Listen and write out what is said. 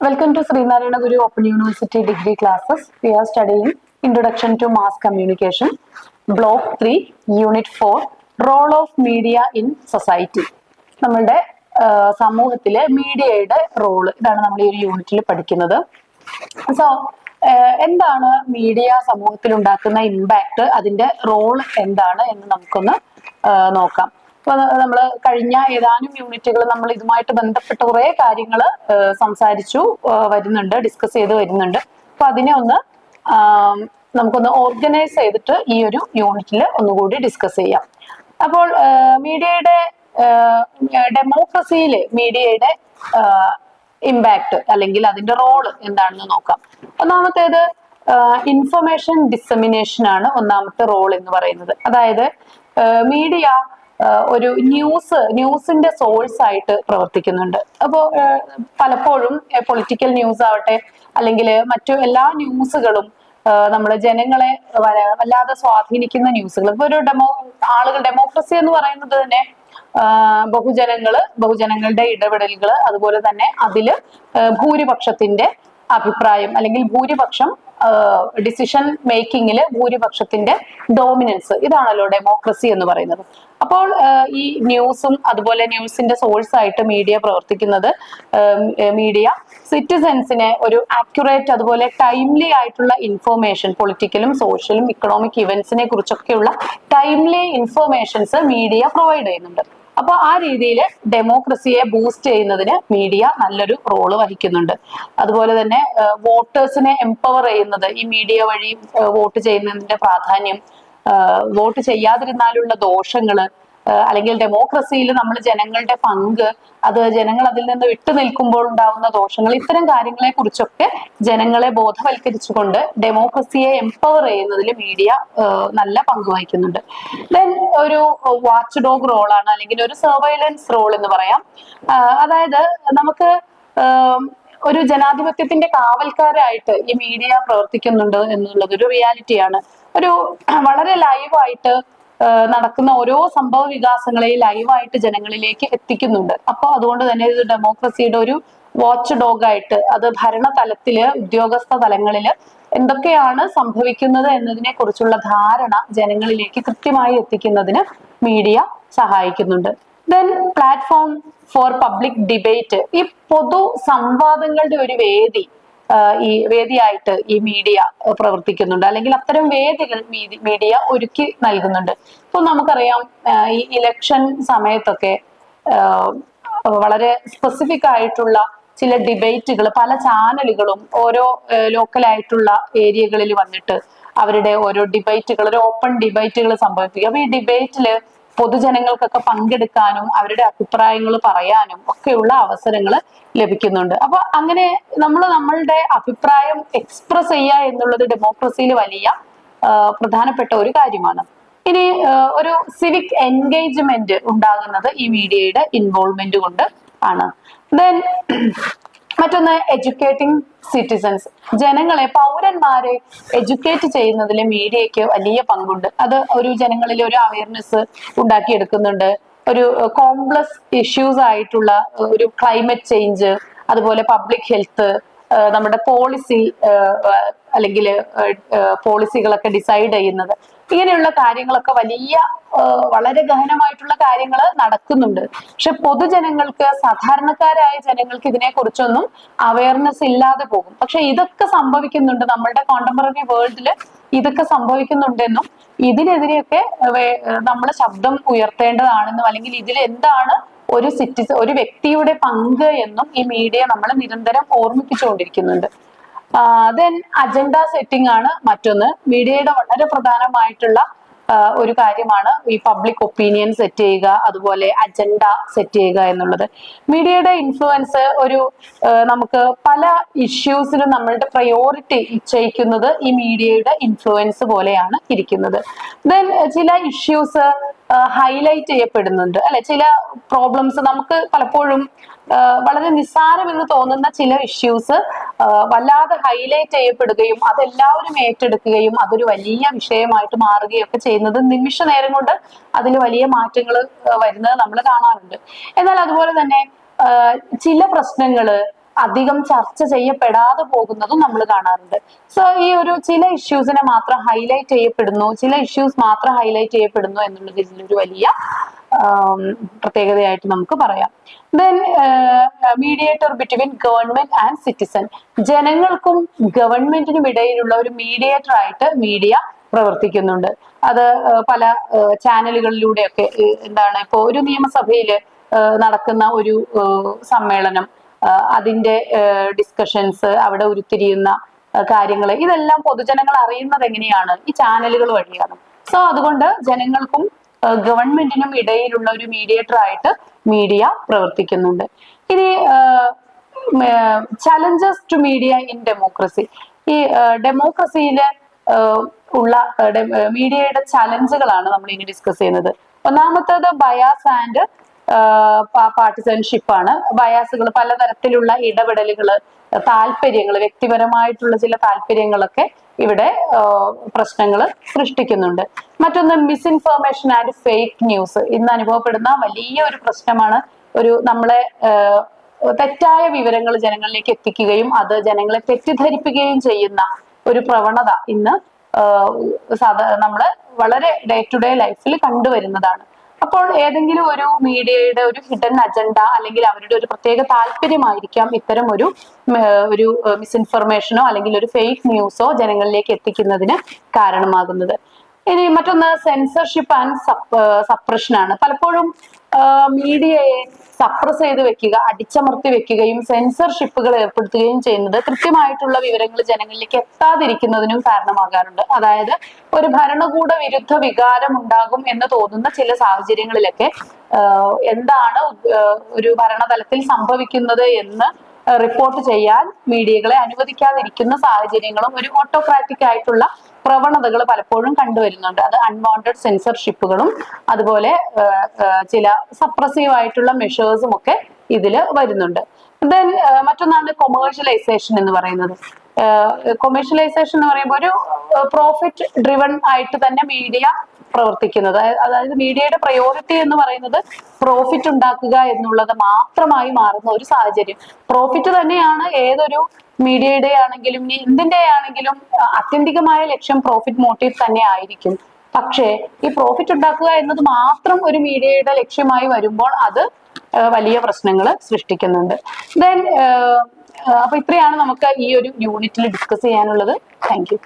Welcome to Srinarayana Guru Open University degree classes. We are studying Introduction to Mass Communication, Block 3, Unit 4, Role of Media in Society. നമ്മളുടെ സമൂഹത്തിലെ മീഡിയയുടെ role ഇതാണ് നമ്മൾ ഈ ഒരു യൂണിറ്റിൽ പഠിക്കുന്നത്. സോ എന്താണ് മീഡിയ സമൂഹത്തിൽ ഉണ്ടാക്കുന്ന ഇമ്പാക്ട്, അതിന്റെ റോൾ എന്താണ് എന്ന് നമുക്കൊന്ന് നോക്കാം. അപ്പൊ നമ്മൾ കഴിഞ്ഞ ഏതാനും യൂണിറ്റുകൾ നമ്മൾ ഇതുമായിട്ട് ബന്ധപ്പെട്ട കുറെ കാര്യങ്ങൾ സംസാരിച്ചു വരുന്നുണ്ട്, ഡിസ്കസ് ചെയ്ത് വരുന്നുണ്ട്. അപ്പൊ അതിനെ ഒന്ന് നമുക്കൊന്ന് ഓർഗനൈസ് ചെയ്തിട്ട് ഈ ഒരു യൂണിറ്റിൽ ഒന്നുകൂടി ഡിസ്കസ് ചെയ്യാം. അപ്പോൾ മീഡിയയുടെ ഡെമോക്രസിയില് മീഡിയയുടെ ഇമ്പാക്ട് അല്ലെങ്കിൽ അതിന്റെ റോള് എന്താണെന്ന് നോക്കാം. ഒന്നാമത്തേത് ഇൻഫർമേഷൻ ഡിസമിനേഷൻ ആണ് ഒന്നാമത്തെ റോൾ എന്ന് പറയുന്നത്. അതായത് മീഡിയ ഒരു ന്യൂസിന്റെ സോഴ്സ് ആയിട്ട് പ്രവർത്തിക്കുന്നുണ്ട്. അപ്പോൾ പലപ്പോഴും പൊളിറ്റിക്കൽ ന്യൂസ് ആവട്ടെ അല്ലെങ്കിൽ മറ്റു എല്ലാ ന്യൂസുകളും നമ്മള് ജനങ്ങളെ വല്ലാതെ സ്വാധീനിക്കുന്ന ന്യൂസുകൾ. ഇപ്പൊ ഒരു ഡെമോക്രസി എന്ന് പറയുന്നത് തന്നെ ബഹുജനങ്ങളുടെ ഇടപെടലുകൾ, അതുപോലെ തന്നെ അതില് ഭൂരിപക്ഷത്തിന്റെ അഭിപ്രായം അല്ലെങ്കിൽ ഭൂരിപക്ഷം ഡിസിഷൻ മേക്കിങ്ങില് ഭൂരിപക്ഷത്തിന്റെ ഡോമിനൻസ്, ഇതാണല്ലോ ഡെമോക്രസി എന്ന് പറയുന്നത്. അപ്പോൾ ഈ ന്യൂസും അതുപോലെ ന്യൂസിന്റെ സോഴ്സ് ആയിട്ട് മീഡിയ പ്രവർത്തിക്കുന്നത്, മീഡിയ സിറ്റിസൻസിനെ ഒരു ആക്യുറേറ്റ് അതുപോലെ ടൈംലി ആയിട്ടുള്ള ഇൻഫോർമേഷൻ, പൊളിറ്റിക്കലും സോഷ്യലും ഇക്കണോമിക് ഇവന്റ്സിനെ കുറിച്ചൊക്കെയുള്ള ടൈംലി ഇൻഫോർമേഷൻസ് മീഡിയ പ്രൊവൈഡ് ചെയ്യുന്നുണ്ട്. അപ്പൊ ആ രീതിയിൽ ഡെമോക്രസിയെ ബൂസ്റ്റ് ചെയ്യുന്നതിന് മീഡിയ നല്ലൊരു റോള് വഹിക്കുന്നുണ്ട്. അതുപോലെ തന്നെ വോട്ടേഴ്സിനെ എംപവർ ചെയ്യുന്നത്, ഈ മീഡിയ വഴി വോട്ട് ചെയ്യുന്നതിന്റെ പ്രാധാന്യം, വോട്ട് ചെയ്യാതിരുന്നാലുള്ള ദോഷങ്ങള്, അല്ലെങ്കിൽ ഡെമോക്രസിയിൽ നമ്മൾ ജനങ്ങളുടെ പങ്ക്, അത് ജനങ്ങൾ അതിൽ നിന്ന് വിട്ടു നിൽക്കുമ്പോൾ ഉണ്ടാവുന്ന ദോഷങ്ങൾ, ഇത്തരം കാര്യങ്ങളെ കുറിച്ചൊക്കെ ജനങ്ങളെ ബോധവൽക്കരിച്ചുകൊണ്ട് ഡെമോക്രസിയെ എംപവർ ചെയ്യുന്നതിൽ മീഡിയ നല്ല പങ്ക് വഹിക്കുന്നുണ്ട്. ദെൻ ഒരു വാച്ച് ഡോഗ് റോളാണ് അല്ലെങ്കിൽ ഒരു സർവൈലൻസ് റോൾ എന്ന് പറയാം. അതായത് നമുക്ക് ഒരു ജനാധിപത്യത്തിന്റെ കാവൽക്കാരായിട്ട് ഈ മീഡിയ പ്രവർത്തിക്കുന്നുണ്ട് എന്നുള്ളത് ഒരു റിയാലിറ്റിയാണ്. ഒരു വളരെ ലൈവായിട്ട് നടക്കുന്ന ഓരോ സംഭവ വികാസങ്ങളെയും ലൈവായിട്ട് ജനങ്ങളിലേക്ക് എത്തിക്കുന്നുണ്ട്. അപ്പൊ അതുകൊണ്ട് തന്നെ ഇത് ഡെമോക്രസിയുടെ ഒരു വാച്ച് ഡോഗായിട്ട്, അത് ഭരണതലത്തില് ഉദ്യോഗസ്ഥ തലങ്ങളില് എന്തൊക്കെയാണ് സംഭവിക്കുന്നത് എന്നതിനെ കുറിച്ചുള്ള ധാരണ ജനങ്ങളിലേക്ക് കൃത്യമായി എത്തിക്കുന്നതിന് മീഡിയ സഹായിക്കുന്നുണ്ട്. Then platform for public debate, ഈ പൊതു സംവാദങ്ങളുടെ ഒരു വേദിയായിട്ട് ഈ മീഡിയ പ്രവർത്തിക്കുന്നുണ്ട്, അല്ലെങ്കിൽ അത്തരം വേദികൾ മീഡിയ ഒരുക്കി നൽകുന്നുണ്ട്. ഇപ്പൊ നമുക്കറിയാം ഈ ഇലക്ഷൻ സമയത്തൊക്കെ വളരെ സ്പെസിഫിക് ആയിട്ടുള്ള ചില ഡിബേറ്റുകൾ പല ചാനലുകളും ഓരോ ലോക്കലായിട്ടുള്ള ഏരിയകളിൽ വന്നിട്ട് അവരുടെ ഓരോ ഡിബേറ്റുകൾ, ഒരു ഓപ്പൺ ഡിബേറ്റുകൾ സംഭവിപ്പിക്കും. അപ്പൊ ഈ ഡിബേറ്റില് പൊതുജനങ്ങൾക്കൊക്കെ പങ്കെടുക്കാനും അവരുടെ അഭിപ്രായങ്ങൾ പറയാനും ഒക്കെയുള്ള അവസരങ്ങൾ ലഭിക്കുന്നുണ്ട്. അപ്പൊ അങ്ങനെ നമ്മളുടെ അഭിപ്രായം എക്സ്പ്രസ് ചെയ്യുക എന്നുള്ളത് ഡെമോക്രസിയിൽ വലിയ പ്രധാനപ്പെട്ട ഒരു കാര്യമാണ്. ഇനി ഒരു സിവിക് എൻഗേജ്മെന്റ് ഉണ്ടാകുന്നത് ഈ മീഡിയയുടെ ഇൻവോൾവ്മെന്റ് കൊണ്ട് ആണ്. ദെൻ മറ്റൊന്ന് എഡ്യൂക്കേറ്റിംഗ് സിറ്റിസൺസ്, ജനങ്ങളെ, പൗരന്മാരെ എഡ്യൂക്കേറ്റ് ചെയ്യുന്നതിൽ മീഡിയയ്ക്ക് വലിയ പങ്കുണ്ട്. അത് ഒരു ജനങ്ങളിൽ ഒരു അവയർനെസ് ഉണ്ടാക്കിയെടുക്കുന്നുണ്ട്. ഒരു കോംപ്ലക്സ് ഇഷ്യൂസ് ആയിട്ടുള്ള ഒരു ക്ലൈമറ്റ് ചേഞ്ച്, അതുപോലെ പബ്ലിക് ഹെൽത്ത്, നമ്മുടെ പോളിസി അല്ലെങ്കിൽ പോളിസികളൊക്കെ ഡിസൈഡ് ചെയ്യുന്നത്, ഇങ്ങനെയുള്ള കാര്യങ്ങളൊക്കെ വളരെ ഗഹനമായിട്ടുള്ള കാര്യങ്ങൾ നടക്കുന്നുണ്ട്. പക്ഷെ പൊതുജനങ്ങൾക്ക്, സാധാരണക്കാരായ ജനങ്ങൾക്ക് ഇതിനെ കുറിച്ചൊന്നും അവയർനെസ് ഇല്ലാതെ പോകും. പക്ഷെ ഇതൊക്കെ സംഭവിക്കുന്നുണ്ട്, നമ്മളുടെ കോണ്ടംപററി വേൾഡില് ഇതൊക്കെ സംഭവിക്കുന്നുണ്ടെന്നും ഇതിനെതിരെയൊക്കെ നമ്മൾ ശബ്ദം ഉയർത്തേണ്ടതാണെന്നും, അല്ലെങ്കിൽ ഇതിൽ എന്താണ് ഒരു വ്യക്തിയുടെ പങ്ക് എന്നും ഈ മീഡിയ നമ്മളെ നിരന്തരം ഓർമ്മിപ്പിച്ചുകൊണ്ടിരിക്കുന്നുണ്ട്. ദെൻ അജണ്ട സെറ്റിംഗ് ആണ് മറ്റൊന്ന്. മീഡിയയുടെ വളരെ പ്രധാനമായിട്ടുള്ള ഒരു കാര്യമാണ് ഈ പബ്ലിക് ഒപ്പീനിയൻ സെറ്റ് ചെയ്യുക, അതുപോലെ അജണ്ട സെറ്റ് ചെയ്യുക എന്നുള്ളത്. മീഡിയയുടെ ഇൻഫ്ലുവൻസ് നമുക്ക് പല ഇഷ്യൂസിലും നമ്മളുടെ പ്രയോറിറ്റി നിശ്ചയിക്കുന്നത് ഈ മീഡിയയുടെ ഇൻഫ്ലുവൻസ് പോലെയാണ് ഇരിക്കുന്നത്. ദെൻ ചില ഇഷ്യൂസ് ഹൈലൈറ്റ് ചെയ്യപ്പെടുന്നുണ്ട്, അല്ലെ? ചില പ്രോബ്ലംസ് നമുക്ക് പലപ്പോഴും വളരെ നിസ്സാരമെന്ന് തോന്നുന്ന ചില ഇഷ്യൂസ് വല്ലാതെ ഹൈലൈറ്റ് ചെയ്യപ്പെടുകയും അതെല്ലാവരും ഏറ്റെടുക്കുകയും അതൊരു വലിയ വിഷയമായിട്ട് മാറുകയും ഒക്കെ ചെയ്യുന്നത് നിമിഷ നേരം കൊണ്ട് അതിൽ വലിയ മാറ്റങ്ങൾ വരുന്നത് നമ്മൾ കാണാറുണ്ട്. എന്നാൽ അതുപോലെ തന്നെ ചില പ്രശ്നങ്ങള് അധികം ചർച്ച ചെയ്യപ്പെടാതെ പോകുന്നതും നമ്മൾ കാണാറുണ്ട്. സോ ഈ ഒരു ചില ഇഷ്യൂസിനെ മാത്രം ഹൈലൈറ്റ് ചെയ്യപ്പെടുന്നു, ചില ഇഷ്യൂസ് മാത്രം ഹൈലൈറ്റ് ചെയ്യപ്പെടുന്നു എന്നുള്ളത് ഇതിലൊരു വലിയ പ്രത്യേകതയായിട്ട് നമുക്ക് പറയാം. Then mediator between government and citizen, ജനങ്ങൾക്കും ഗവൺമെന്റിനും ഇടയിലുള്ള ഒരു മീഡിയേറ്റർ ആയിട്ട് മീഡിയ പ്രവർത്തിക്കുന്നുണ്ട്. അത് പല ചാനലുകളിലൂടെയൊക്കെ എന്താണ്, ഇപ്പോ ഒരു നിയമസഭയില് നടക്കുന്ന ഒരു സമ്മേളനം, അതിന്റെ ഡിസ്കഷൻസ്, അവിടെ ഉരുത്തിരിയുന്ന കാര്യങ്ങൾ, ഇതെല്ലാം പൊതുജനങ്ങൾ അറിയുന്നത് എങ്ങനെയാണ്? ഈ ചാനലുകൾ വഴിയാണ്. സോ അതുകൊണ്ട് ജനങ്ങൾക്കും ഗവൺമെന്റിനും ഇടയിലുള്ള ഒരു മീഡിയേറ്റർ ആയിട്ട് മീഡിയ പ്രവർത്തിക്കുന്നുണ്ട്. ഇനി challenges to media in democracy, ഈ ഡെമോക്രസിയില് ഉള്ള മീഡിയയുടെ ചലഞ്ചുകളാണ് നമ്മൾ ഇനി ഡിസ്കസ് ചെയ്യുന്നത്. ഒന്നാമത്തേത് ബയാസ് ആൻഡ് പാർട്ടിസൺഷിപ്പ് ആണ്. ബയാസുകൾ, പലതരത്തിലുള്ള ഇടപെടലുകള്, താല്പര്യങ്ങൾ, വ്യക്തിപരമായിട്ടുള്ള ചില താല്പര്യങ്ങളൊക്കെ ഇവിടെ പ്രശ്നങ്ങൾ സൃഷ്ടിക്കുന്നുണ്ട്. മറ്റൊന്ന് മിസ്ഇൻഫർമേഷൻ ആൻഡ് ഫേക്ക് ന്യൂസ്. ഇന്ന് അനുഭവപ്പെടുന്ന വലിയ ഒരു പ്രശ്നമാണ്. നമ്മളെ തെറ്റായ വിവരങ്ങൾ ജനങ്ങളിലേക്ക് എത്തിക്കുകയും അത് ജനങ്ങളെ തെറ്റിദ്ധരിപ്പിക്കുകയും ചെയ്യുന്ന ഒരു പ്രവണത ഇന്ന് നമ്മള് വളരെ ഡേ ടു ഡേ ലൈഫിൽ കണ്ടുവരുന്നതാണ്. അപ്പോൾ ഏതെങ്കിലും ഒരു മീഡിയയുടെ ഒരു ഹിഡൻ അജണ്ട അല്ലെങ്കിൽ അവരുടെ ഒരു പ്രത്യേക താല്പര്യമായിരിക്കാം ഇത്തരം ഒരു മിസ്ഇൻഫർമേഷനോ അല്ലെങ്കിൽ ഒരു ഫേക്ക് ന്യൂസോ ജനങ്ങളിലേക്ക് എത്തിക്കുന്നതിന് കാരണമാകുന്നത്. ഇനി മറ്റൊന്ന് സെൻസർഷിപ്പ് ആൻഡ് സപ്രഷൻ ആണ്. പലപ്പോഴും മീഡിയയെ സപ്രസ് ചെയ്ത് വെക്കുക, അടിച്ചമർത്തി വെക്കുകയും സെൻസർഷിപ്പുകൾ ഏർപ്പെടുത്തുകയും ചെയ്യുന്നത് കൃത്യമായിട്ടുള്ള വിവരങ്ങൾ ജനങ്ങളിലേക്ക് എത്താതിരിക്കുന്നതിനും കാരണമാകാറുണ്ട്. അതായത് ഒരു ഭരണകൂട വിരുദ്ധ വികാരം ഉണ്ടാകും എന്ന് തോന്നുന്ന ചില സാഹചര്യങ്ങളിലൊക്കെ എന്താണ് ഒരു ഭരണതലത്തിൽ സംഭവിക്കുന്നത് എന്ന് റിപ്പോർട്ട് ചെയ്യാൻ മീഡിയകളെ അനുവദിക്കാതിരിക്കുന്ന സാഹചര്യങ്ങളും ഒരു ഓട്ടോക്രാറ്റിക് ആയിട്ടുള്ള പ്രവണതകൾ പലപ്പോഴും കണ്ടുവരുന്നുണ്ട്. അത് അൺവാണ്ടഡ് സെൻസർഷിപ്പുകളും അതുപോലെ ചില സപ്രസീവ് ആയിട്ടുള്ള മെഷേഴ്സും ഒക്കെ ഇതിൽ വരുന്നുണ്ട്. ദെൻ മറ്റൊന്നാണ് കൊമേഴ്ഷ്യലൈസേഷൻ എന്ന് പറയുന്നത്. കൊമേഴ്ഷ്യലൈസേഷൻ എന്ന് പറയുമ്പോൾ ഒരു പ്രോഫിറ്റ് ഡ്രിവൺ ആയിട്ട് തന്നെ മീഡിയ പ്രവർത്തിക്കുന്നത്. അതായത് മീഡിയയുടെ പ്രയോറിറ്റി എന്ന് പറയുന്നത് പ്രോഫിറ്റ് ഉണ്ടാക്കുക എന്നുള്ളത് മാത്രമായി മാറുന്ന ഒരു സാഹചര്യം. പ്രോഫിറ്റ് തന്നെയാണ് ഏതൊരു മീഡിയയുടെ ആണെങ്കിലും എന്തിന്റെ ആണെങ്കിലും ആത്യന്തികമായ ലക്ഷ്യം പ്രോഫിറ്റ് മോട്ടീവ് തന്നെ ആയിരിക്കും. പക്ഷേ ഈ പ്രോഫിറ്റ് ഉണ്ടാക്കുക എന്നത് മാത്രം ഒരു മീഡിയയുടെ ലക്ഷ്യമായി വരുമ്പോൾ അത് വലിയ പ്രശ്നങ്ങൾ സൃഷ്ടിക്കുന്നുണ്ട്. ദെൻ അപ്പൊ ഇത്രയാണ് നമുക്ക് ഈ ഒരു യൂണിറ്റിൽ ഡിസ്കസ് ചെയ്യാനുള്ളത്. Thank you.